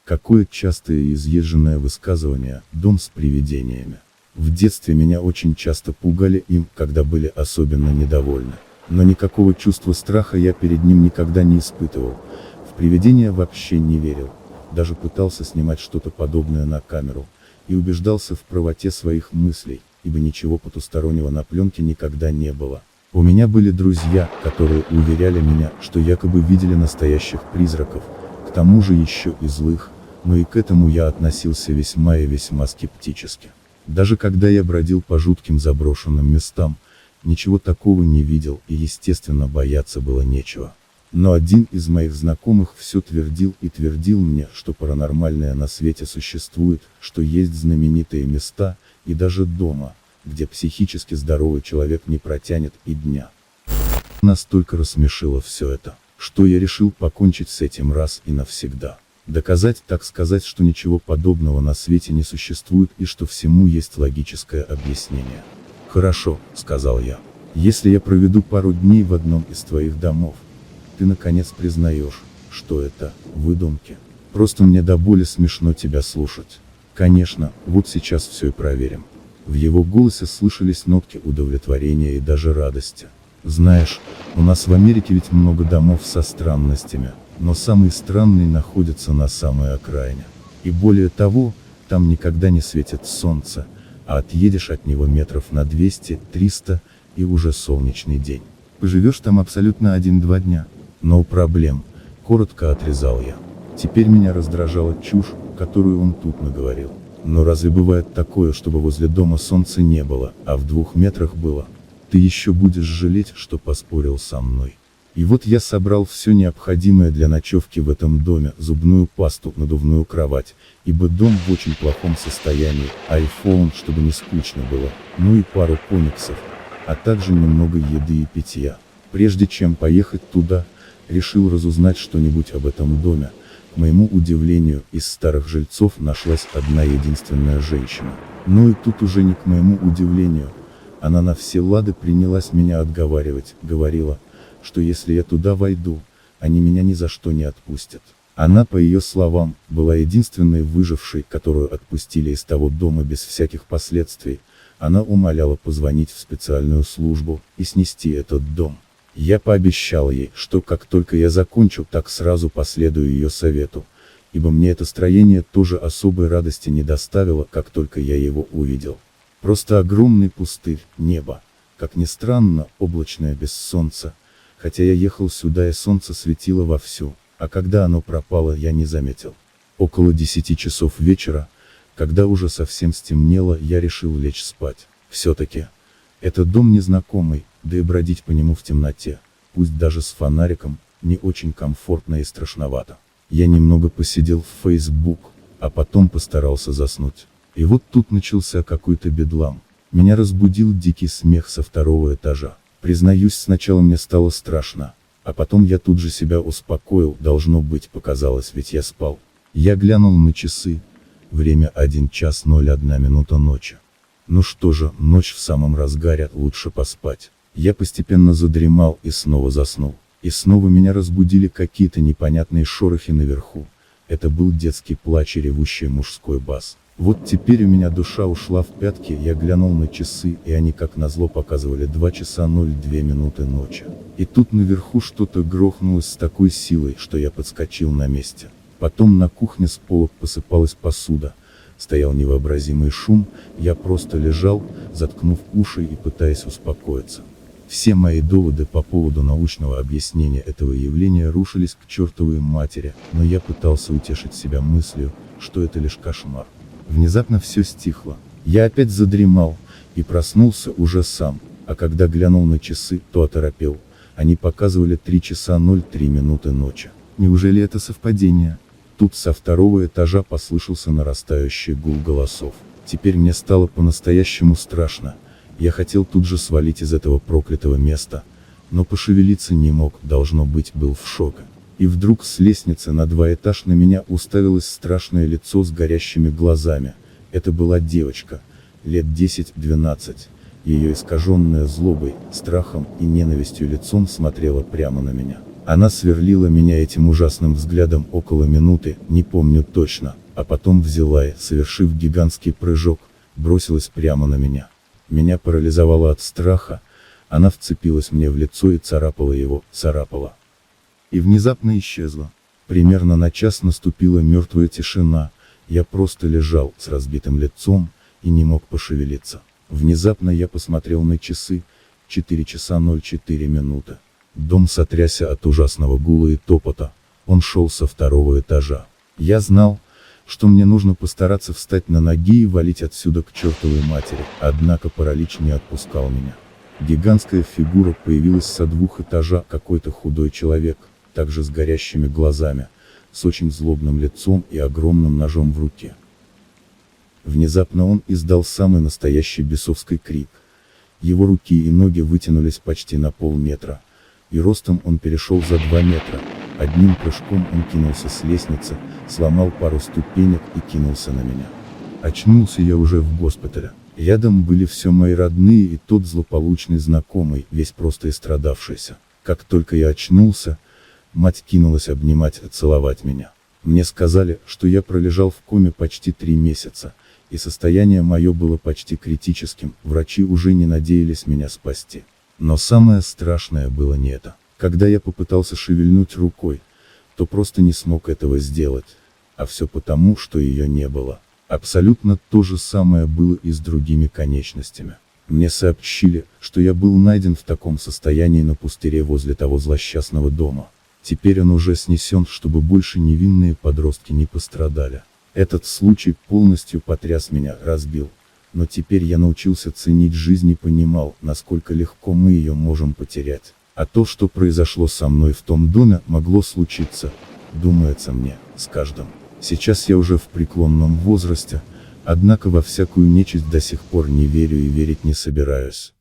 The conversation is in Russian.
Какое частое и изъезженное высказывание «дом с привидениями». В детстве меня очень часто пугали им, когда были особенно недовольны. Но никакого чувства страха я перед ним никогда не испытывал, в привидения вообще не верил, даже пытался снимать что-то подобное на камеру, и убеждался в правоте своих мыслей, ибо ничего потустороннего на пленке никогда не было. У меня были друзья, которые уверяли меня, что якобы видели настоящих призраков, к тому же еще и злых, но и к этому я относился весьма и весьма скептически. Даже когда я бродил по жутким заброшенным местам, ничего такого не видел и естественно бояться было нечего. Но один из моих знакомых все твердил и твердил мне, что паранормальное на свете существует, что есть знаменитые места, и даже дома, где психически здоровый человек не протянет и дня. Настолько рассмешило все это, что я решил покончить с этим раз и навсегда. Доказать, так сказать, что ничего подобного на свете не существует и что всему есть логическое объяснение. «Хорошо», — сказал я, — «если я проведу пару дней в одном из твоих домов, ты наконец признаешь, что это выдумки. Просто мне до боли смешно тебя слушать». «Конечно, вот сейчас все и проверим». В его голосе слышались нотки удовлетворения и даже радости. «Знаешь, у нас в Америке ведь много домов со странностями, но самый странный находится на самой окраине. И более того, там никогда не светит солнце, а отъедешь от него метров на 200-300, и уже солнечный день. Поживешь там абсолютно 1-2 дня. No проблем», — коротко отрезал я. Теперь меня раздражала чушь, которую он тут наговорил. Но разве бывает такое, чтобы возле дома солнца не было, а в 2 метрах было? Ты еще будешь жалеть, что поспорил со мной. И вот я собрал все необходимое для ночевки в этом доме: зубную пасту, надувную кровать, ибо дом в очень плохом состоянии, iPhone, чтобы не скучно было, ну и пару комиксов, а также немного еды и питья. Прежде чем поехать туда, решил разузнать что-нибудь об этом доме. К моему удивлению, из старых жильцов нашлась одна единственная женщина. Но и тут уже не к моему удивлению. Она на все лады принялась меня отговаривать, говорила, что если я туда войду, они меня ни за что не отпустят. Она, по ее словам, была единственной выжившей, которую отпустили из того дома без всяких последствий. Она умоляла позвонить в специальную службу и снести этот дом. Я пообещал ей, что как только я закончу, так сразу последую ее совету, ибо мне это строение тоже особой радости не доставило, как только я его увидел. Просто огромный пустырь, небо, как ни странно, облачное без солнца, хотя я ехал сюда и солнце светило вовсю, а когда оно пропало, я не заметил. Около 10 часов вечера, когда уже совсем стемнело, я решил лечь спать. Все-таки, этот дом незнакомый, да и бродить по нему в темноте, пусть даже с фонариком, не очень комфортно и страшновато. Я немного посидел в Facebook, а потом постарался заснуть. И вот тут начался какой-то бедлам. Меня разбудил дикий смех со 2-го этажа. Признаюсь, сначала мне стало страшно, а потом я тут же себя успокоил, должно быть, показалось, ведь я спал. Я глянул на часы, время 1 час 01 минута ночи. Ну что же, ночь в самом разгаре, лучше поспать. Я постепенно задремал и снова заснул. И снова меня разбудили какие-то непонятные шорохи наверху. Это был детский плач и ревущий мужской бас. Вот теперь у меня душа ушла в пятки, я глянул на часы, и они как назло показывали 2 часа 02 минуты ночи. И тут наверху что-то грохнулось с такой силой, что я подскочил на месте. Потом на кухне с пола посыпалась посуда. Стоял невообразимый шум, я просто лежал, заткнув уши и пытаясь успокоиться. Все мои доводы по поводу научного объяснения этого явления рушились к чертовой матери, но я пытался утешить себя мыслью, что это лишь кошмар. Внезапно все стихло. Я опять задремал, и проснулся уже сам, а когда глянул на часы, то оторопел. Они показывали 3 часа 03 минуты ночи. Неужели это совпадение? Тут со 2-го этажа послышался нарастающий гул голосов. Теперь мне стало по-настоящему страшно. Я хотел тут же свалить из этого проклятого места, но пошевелиться не мог, должно быть, был в шоке. И вдруг с лестницы на 2 этажа на меня уставилось страшное лицо с горящими глазами. Это была девочка, лет 10-12. Ее искаженное злобой, страхом и ненавистью лицом смотрела прямо на меня. Она сверлила меня этим ужасным взглядом около минуты, не помню точно, а потом взяла и, совершив гигантский прыжок, бросилась прямо на меня. Меня парализовало от страха, она вцепилась мне в лицо и царапала его, царапала. И внезапно исчезла. Примерно на час наступила мертвая тишина, я просто лежал с разбитым лицом и не мог пошевелиться. Внезапно я посмотрел на часы, 4 часа 04 минуты. Дом сотрясся от ужасного гула и топота, он шел со 2-го этажа. Я знал, что мне нужно постараться встать на ноги и валить отсюда к чертовой матери, однако паралич не отпускал меня. Гигантская фигура появилась со 2 этажа, какой-то худой человек, также с горящими глазами, с очень злобным лицом и огромным ножом в руке. Внезапно он издал самый настоящий бесовский крик. Его руки и ноги вытянулись почти на полметра, и ростом он перешел за 2 метра. Одним прыжком он кинулся с лестницы, сломал пару ступенек и кинулся на меня. Очнулся я уже в госпитале. Рядом были все мои родные и тот злополучный знакомый, весь просто истрадавшийся. Как только я очнулся, мать кинулась обнимать и целовать меня. Мне сказали, что я пролежал в коме почти 3 месяца, и состояние мое было почти критическим, врачи уже не надеялись меня спасти. Но самое страшное было не это. Когда я попытался шевельнуть рукой, то просто не смог этого сделать. А все потому, что ее не было. Абсолютно то же самое было и с другими конечностями. Мне сообщили, что я был найден в таком состоянии на пустыре возле того злосчастного дома. Теперь он уже снесен, чтобы больше невинные подростки не пострадали. Этот случай полностью потряс меня, разбил. Но теперь я научился ценить жизнь и понимал, насколько легко мы ее можем потерять. А то, что произошло со мной в том доме, могло случиться, думается мне, с каждым. Сейчас я уже в преклонном возрасте, однако во всякую нечисть до сих пор не верю и верить не собираюсь.